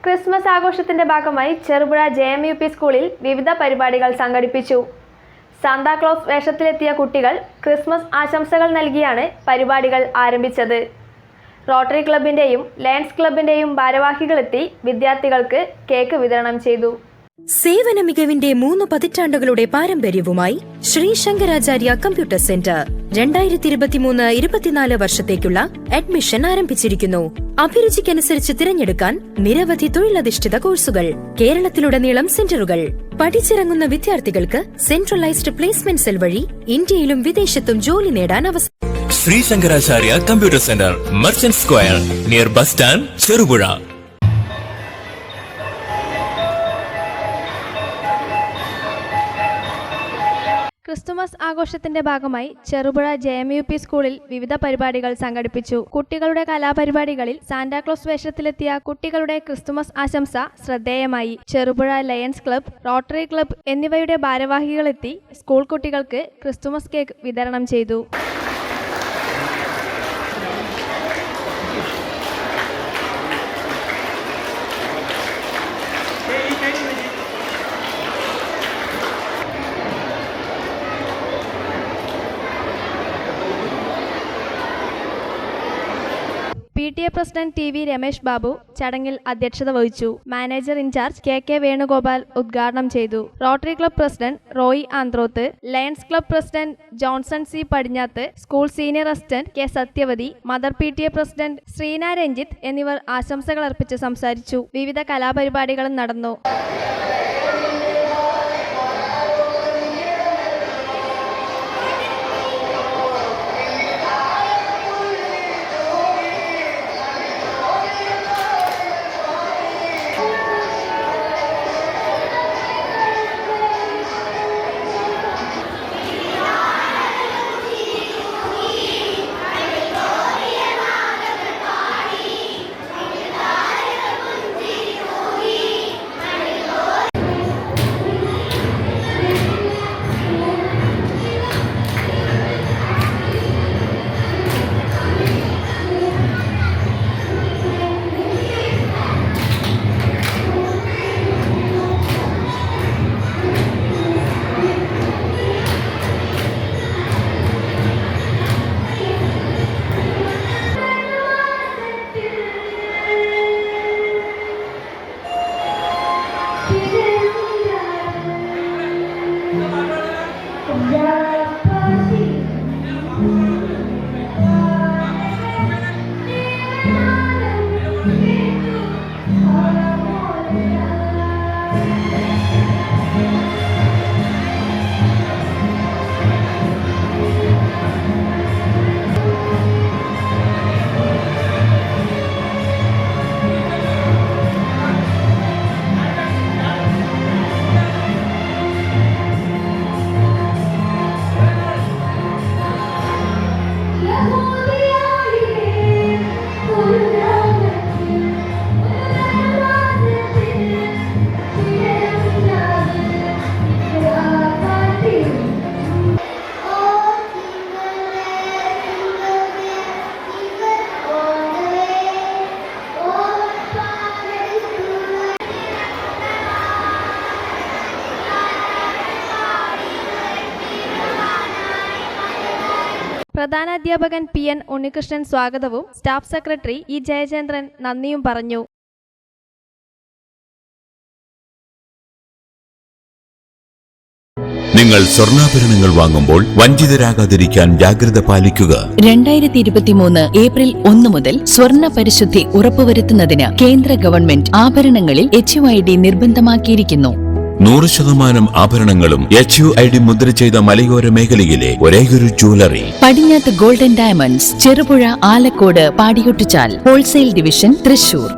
Christmas ആഘോഷത്തിന്റെ ഭാഗമായി Cherupuzha JMUP സ്കൂളിൽ വിവിധ പരിപാടികൾ സംഘടിപ്പിച്ചു. സാന്താക്ലോസ് വേഷത്തിലെത്തിയ കുട്ടികൾ ക്രിസ്മസ് ആശംസകൾ നൽകിയാണ് പരിപാടികൾ ആരംഭിച്ചത്. റോട്ടറി ക്ലബിന്റെയും ലയൺസ് ക്ലബിന്റെയും ഭാരവാഹികളെത്തി വിദ്യാർത്ഥികൾക്ക് കേക്ക് വിതരണം ചെയ്തു. സേവന മികവിന്റെ 3 പതിറ്റാണ്ടുകളുടെ പാരമ്പര്യവുമായി ശ്രീ ശങ്കരാചാര്യ കമ്പ്യൂട്ടർ സെന്റർ 2023-24 വർഷത്തേക്കുള്ള അഡ്മിഷൻ ആരംഭിച്ചിരിക്കുന്നു. അഭിരുചിക്കനുസരിച്ച് തിരഞ്ഞെടുക്കാൻ നിരവധി തൊഴിലധിഷ്ഠിത കോഴ്സുകൾ, കേരളത്തിലുടനീളം സെന്ററുകൾ. പഠിച്ചിറങ്ങുന്ന വിദ്യാർത്ഥികൾക്ക് സെൻട്രലൈസ്ഡ് പ്ലേസ്മെന്റ് സെൽ വഴി ഇന്ത്യയിലും വിദേശത്തും ജോലി നേടാൻ അവസരം. Shri Shankaracharya computer centre, merchant square, near bus stand, Cherupuzha. Christmas ആഘോഷത്തിന്റെ ഭാഗമായി ചെറുപുഴ JMUP സ്കൂളിൽ വിവിധ പരിപാടികൾ സംഘടിപ്പിച്ചു. കുട്ടികളുടെ കലാപരിപാടികളിൽ സാന്റാക്ലോസ് വേഷത്തിലെത്തിയ കുട്ടികളുടെ ക്രിസ്തുമസ് ആശംസ ശ്രദ്ധേയമായി. Cherupuzha lions club, rotary club എന്നിവയുടെ ഭാരവാഹികളെത്തി സ്കൂൾ കുട്ടികൾക്ക് ക്രിസ്തുമസ് കേക്ക് വിതരണം ചെയ്തു. PTA president TV Ramesh Babu ചടങ്ങിൽ അധ്യക്ഷത വഹിച്ചു. മാനേജർ ഇൻചാർജ് KK വേണുഗോപാൽ ഉദ്ഘാടനം ചെയ്തു. Rotary club president Roy Anthroth, lions club president Johnson C Padinjath, school senior assistant K Sathyavathi, mother PTA president Sreena Ranjith എന്നിവർ ആശംസകൾ അർപ്പിച്ച് സംസാരിച്ചു. വിവിധ കലാപരിപാടികളും നടന്നു. പ്രധാനാധ്യാപകൻ PN ഉണ്ണികൃഷ്ണൻ സ്വാഗതവും സ്റ്റാഫ് സെക്രട്ടറി E ജയചന്ദ്രൻ നന്ദിയും പറഞ്ഞു. നിങ്ങൾ സ്വർണ്ണാഭരണങ്ങൾ വാങ്ങുമ്പോൾ വഞ്ചിതരാകാതിരിക്കാൻ ജാഗ്രത പാലിക്കുക. 2023 ഏപ്രിൽ 1 മുതൽ സ്വർണ്ണ പരിശുദ്ധി ഉറപ്പുവരുത്തുന്നതിന് കേന്ദ്ര ഗവൺമെന്റ് ആഭരണങ്ങളിൽ HUID നിർബന്ധമാക്കിയിരിക്കുന്നു. 100% ആഭരണങ്ങളും HUID മുദ്ര ചെയ്ത മലയോര മേഖലയിലെ ഒരേയൊരു jewellery Padinjath golden diamonds, Cherupuzha, Alakode, Padiyottuchal, wholesale division, Thrissur.